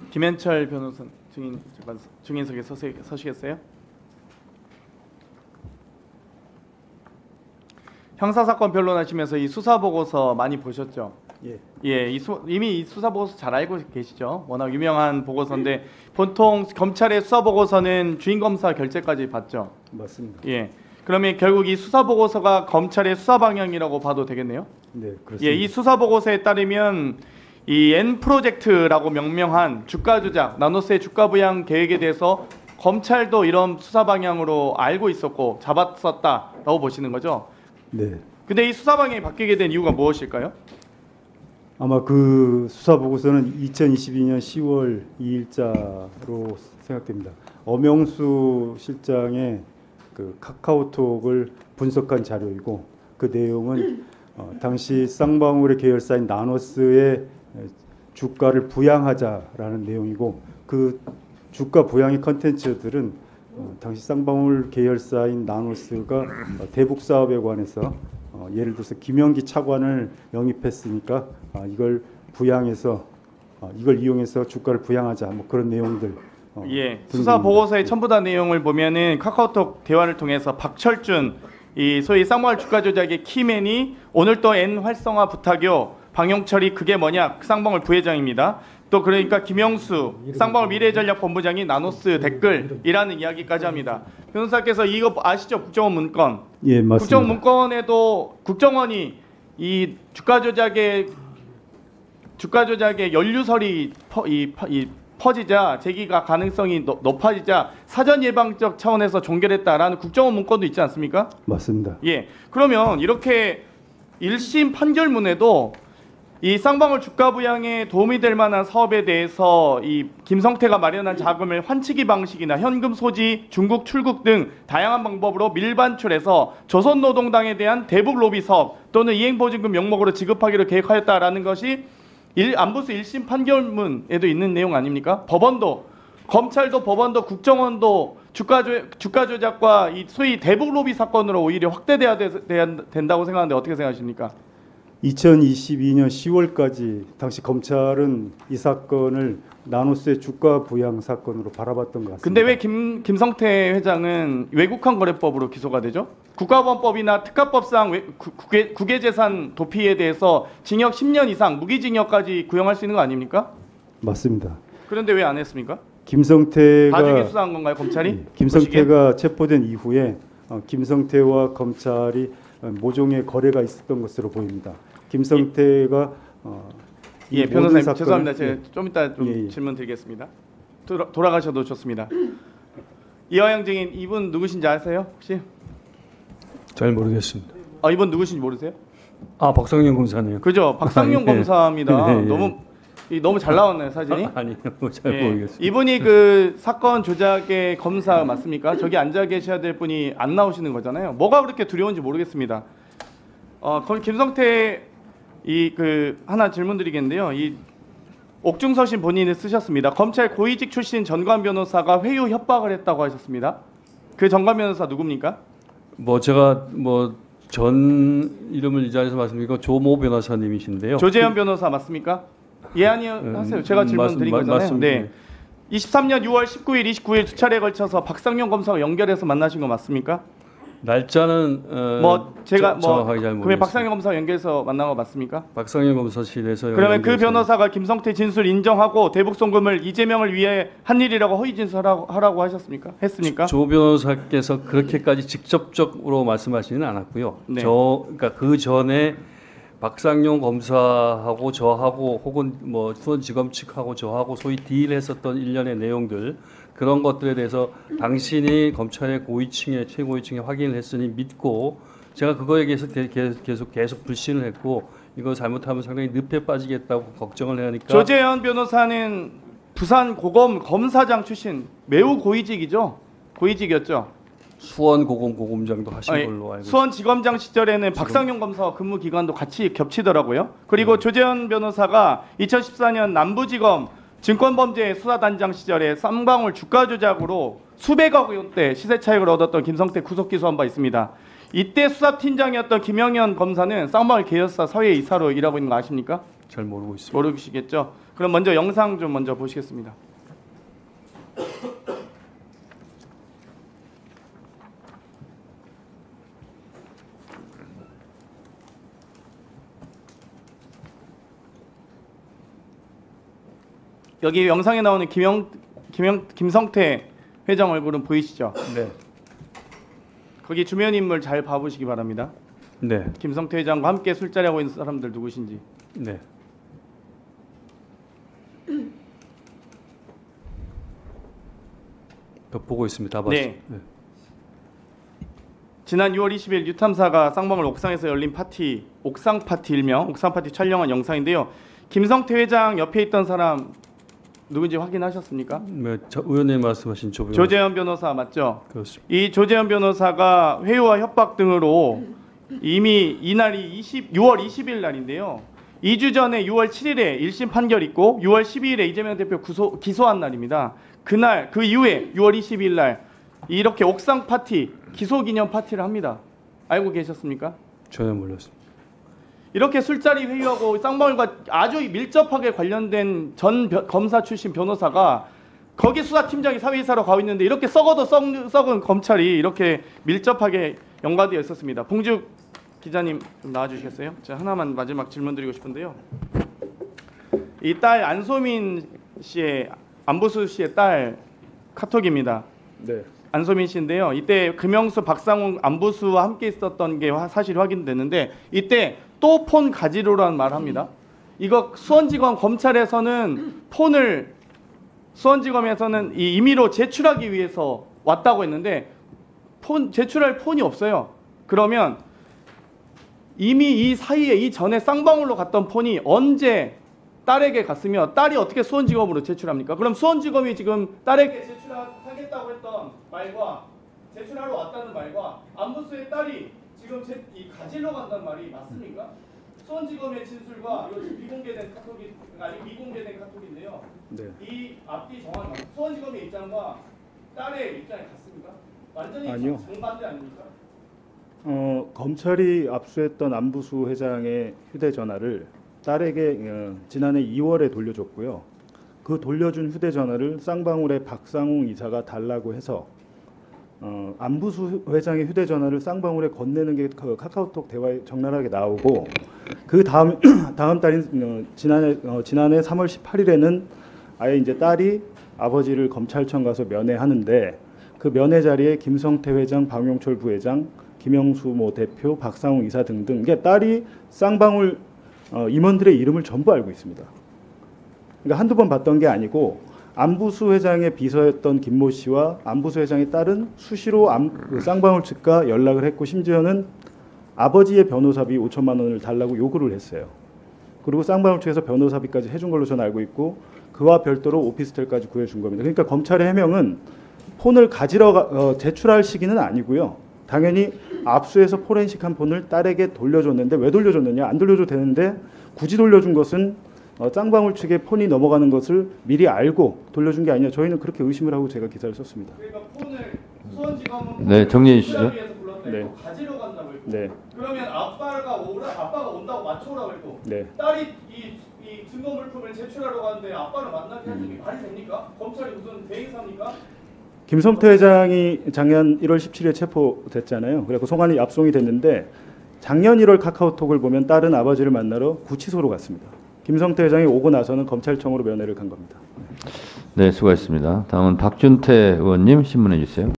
김현철 변호사 증인석에 서시겠어요? 형사사건 변론하시면서 이 수사보고서 많이 보셨죠? 예, 이미 이 수사보고서 잘 알고 계시죠? 워낙 유명한 보고서인데 보통 검찰의 수사보고서는 주임검사 결재까지 받죠? 맞습니다. 예, 그러면 결국 이 수사보고서가 검찰의 수사 방향이라고 봐도 되겠네요? 네, 그렇습니다. 예, 이 수사보고서에 따르면 이 N프로젝트라고 명명한 주가 조작, 나노스의 주가 부양 계획에 대해서 검찰도 이런 수사 방향으로 알고 있었고 잡았었다라고 보시는 거죠? 네. 근데 이 수사 방향이 바뀌게 된 이유가 무엇일까요? 아마 그 수사 보고서는 2022년 10월 2일자로 생각됩니다. 엄영수 실장의 그 카카오톡을 분석한 자료이고 그 내용은 당시 쌍방울의 계열사인 나노스의 주가를 부양하자라는 내용이고 그 주가 부양의 컨텐츠들은 당시 쌍방울 계열사인 나노스가 대북 사업에 관해서 예를 들어서 김영기 차관을 영입했으니까 이걸 부양해서 이걸 이용해서 주가를 부양하자 뭐 그런 내용들. 예, 수사 보고서의 첨부 다 내용을 보면은 카카오톡 대화를 통해서 박철준 이 소위 쌍방울 주가 조작의 키맨이 오늘 또 N 활성화 부탁요 방용철이 그게 뭐냐 쌍방울 부회장입니다. 또 그러니까 김영수 쌍방울 미래전략본부장이 나노스 댓글이라는 이야기까지 합니다. 변호사께서 이거 아시죠? 국정원 문건. 예, 맞습니다. 국정원 문건에도 국정원이 이 주가 조작의 연루설이 퍼지자 제기가 가능성이 높아지자 사전 예방적 차원에서 종결했다라는 국정원 문건도 있지 않습니까? 맞습니다. 예. 그러면 이렇게 1심 판결문에도 이 쌍방울 주가 부양에 도움이 될 만한 사업에 대해서 이 김성태가 마련한 자금을 환치기 방식이나 현금 소지, 중국 출국 등 다양한 방법으로 밀반출해서 조선노동당에 대한 대북 로비 사업 또는 이행보증금 명목으로 지급하기로 계획하였다라는 것이 안부수 1심 판결문에도 있는 내용 아닙니까? 검찰도 법원도 국정원도 주가 조작과 이 소위 대북 로비 사건으로 오히려 확대돼야 된다고 생각하는데 어떻게 생각하십니까? 2022년 10월까지 당시 검찰은 이 사건을 나노스의 주가 부양 사건으로 바라봤던 것 같습니다. 근데 왜 김성태 회장은 외국환 거래법으로 기소가 되죠? 국가보안법이나 특가법상 국외재산 도피에 대해서 징역 10년 이상 무기징역까지 구형할 수 있는 거 아닙니까? 맞습니다. 그런데 왜 안 했습니까? 김성태가 나중에 수사한 건가요, 검찰이? 김성태가 체포된 이후에 김성태와 검찰이 모종의 거래가 있었던 것으로 보입니다. 김성태가 예, 변호사님 죄송합니다. 제가 좀 이따 질문 드리겠습니다. 돌아가셔도 좋습니다. 이화영 증인 이분 누구신지 아세요? 혹시? 잘 모르겠습니다. 이분 누구신지 모르세요? 박상용 검사네요. 그죠? 박상용 검사입니다. 예. 너무 잘 나왔나요, 사진이? 아니요, 잘 모르겠습니다. 이분이 그 사건 조작의 검사 맞습니까? 저기 앉아 계셔야 될 분이 안 나오시는 거잖아요. 뭐가 그렇게 두려운지 모르겠습니다. 그럼 김성태 하나 질문드리겠는데요. 이 옥중서신 본인이 쓰셨습니다. 검찰 고위직 출신 전관 변호사가 회유 협박을 했다고 하셨습니다. 그 전관 변호사 누굽니까? 제가 전 이름을 이 자리에서 말씀드리고 조모 변호사님이신데요. 조재현 변호사 맞습니까? 예, 아니요 하세요. 제가 질문 드린 거잖아요. 네. 23년 6월 19일, 29일 두 차례에 걸쳐서 박상용 검사가 연결해서 만나신 거 맞습니까? 날짜는 제가 정확하게 잘 모르겠습니다. 그러면 박상용 검사 연결해서 만난 거 맞습니까? 박상용 검사실에서 그러면 그 변호사가 김성태 진술 인정하고 대북 송금을 이재명을 위해 한 일이라고 허위 진술하라고 하셨습니까? 했습니까? 조 변호사께서 그렇게까지 직접적으로 말씀하시지는 않았고요. 네. 그러니까 그 전에 박상용 검사하고 저하고 혹은 수원지검 측하고 저하고 소위 딜했었던 일련의 내용들 그런 것들에 대해서 당신이 검찰의 고위층에 최고위층에 확인을 했으니 믿고 제가 그거에 대해서 계속 불신을 했고 이거 잘못하면 상당히 늪에 빠지겠다고 걱정을 하니까 조재현 변호사는 부산 고검 검사장 출신 매우 고위직이었죠. 수원 고검장도 하신 걸로 알고 있습니다. 수원지검장 시절에는 박상용 검사와 근무 기간도 같이 겹치더라고요. 그리고 조재현 변호사가 2014년 남부지검 증권범죄 수사단장 시절에 쌍방울 주가 조작으로 수백억 원대 시세 차익을 얻었던 김성태 구속 기소한 바 있습니다. 이때 수사팀장이었던 김영현 검사는 쌍방울 계열사 사회 이사로 일하고 있는 거 아십니까? 잘 모르고 있습니다. 모르시겠죠? 그럼 먼저 영상 좀 먼저 보시겠습니다. 여기 영상에 나오는 김성태 회장 얼굴은 보이시죠? 네. 거기 주변 인물 잘 봐보시기 바랍니다. 네. 김성태 회장과 함께 술자리 하고 있는 사람들 누구신지. 네. 보고 있습니다. 다 봤습니다. 네. 지난 6월 20일 뉴탐사가 쌍방울 옥상에서 열린 파티, 옥상 파티 일명 옥상 파티 촬영한 영상인데요. 김성태 회장 옆에 있던 사람 누군지 확인하셨습니까? 저 의원님 말씀하신 조재현 변호사 맞죠? 그렇습니다. 이 조재현 변호사가 회유와 협박 등으로 이미 이날이 6월 20일 날인데요. 2주 전에 6월 7일에 1심 판결 있고 6월 12일에 이재명 대표 기소한 날입니다. 그날 그 이후에 6월 22일 날 이렇게 옥상 파티, 기소 기념 파티를 합니다. 알고 계셨습니까? 전혀 몰랐습니다. 이렇게 술자리 회유하고 쌍방울과 아주 밀접하게 관련된 검사 출신 변호사가 거기 수사팀장이 사회이사로 가고 있는데 이렇게 썩어도 썩은 검찰이 이렇게 밀접하게 연관되어 있었습니다. 봉주 기자님 좀 나와주시겠어요? 제가 하나만 마지막 질문 드리고 싶은데요. 이 딸 안소민 씨의 안부수 씨의 딸 카톡입니다. 네. 안소민 씨인데요. 이때 금영수, 박상웅, 안부수와 함께 있었던 게 사실이 확인됐는데 이때 또 폰 가지로라는 말을 합니다. 이거 수원지검 검찰에서는 폰을 수원지검에서는 이 임의로 제출하기 위해서 왔다고 했는데 제출할 폰이 없어요. 그러면 이미 이 사이에 이 전에 쌍방울로 갔던 폰이 언제 딸에게 갔으며 딸이 어떻게 수원지검으로 제출합니까? 그럼 수원지검이 지금 딸에게 제출하겠다고 했던 말과 제출하러 왔다는 말과 안부수의 딸이 지금 가지러 간다는 말이 맞습니까? 수원지검의 진술과 이거 지금 미공개된 카톡인데요. 네. 이 앞뒤 정확히 수원지검의 입장과 딸의 입장이 같습니까? 완전히 아니요. 정반대 아닙니까? 검찰이 압수했던 안부수 회장의 휴대전화를 딸에게 지난해 2월에 돌려줬고요. 그 돌려준 휴대전화를 쌍방울의 박상웅 이사가 달라고 해서 안부수 회장의 휴대전화를 쌍방울에 건네는 게 그 카카오톡 대화에 적나라하게 나오고 그 다음 달인 지난해 3월 18일에는 아예 이제 딸이 아버지를 검찰청 가서 면회하는데 그 면회 자리에 김성태 회장, 박용철 부회장, 김영수 모 대표, 박상웅 이사 등등 이게 딸이 쌍방울 임원들의 이름을 전부 알고 있습니다. 그러니까 한두 번 봤던 게 아니고 안부수 회장의 비서였던 김모 씨와 안부수 회장의 딸은 수시로 쌍방울 측과 연락을 했고 심지어는 아버지의 변호사비 5천만 원을 달라고 요구를 했어요. 그리고 쌍방울 측에서 변호사비까지 해준 걸로 저는 알고 있고 그와 별도로 오피스텔까지 구해준 겁니다. 그러니까 검찰의 해명은 폰을 제출할 시기는 아니고요. 당연히 압수해서 포렌식한 폰을 딸에게 돌려줬는데 왜 돌려줬느냐? 안 돌려줘도 되는데 굳이 돌려준 것은 쌍방울 측에 폰이 넘어가는 것을 미리 알고 돌려준 게 아니냐. 저희는 그렇게 의심을 하고 제가 기사를 썼습니다. 그러니까 폰을 수원지검은 네, 정리해 주시죠. 네. 가지러 간다고 했고. 네. 그러면 아빠가 온다고 맞춰오라고 했고. 네. 딸이 이 증거 물품을 제출하러 가는데 아빠를 만나게 하는 게 말이 됩니까? 검찰이 무슨 대행사입니까? 김성태 회장이 작년 1월 17일에 체포됐잖아요. 그래서 송환이 압송이 됐는데 작년 1월 카카오톡을 보면 딸은 아버지를 만나러 구치소로 갔습니다. 김성태 회장이 오고 나서는 검찰청으로 면회를 간 겁니다. 네, 수고하셨습니다. 다음은 박준태 의원님 신문해 주세요.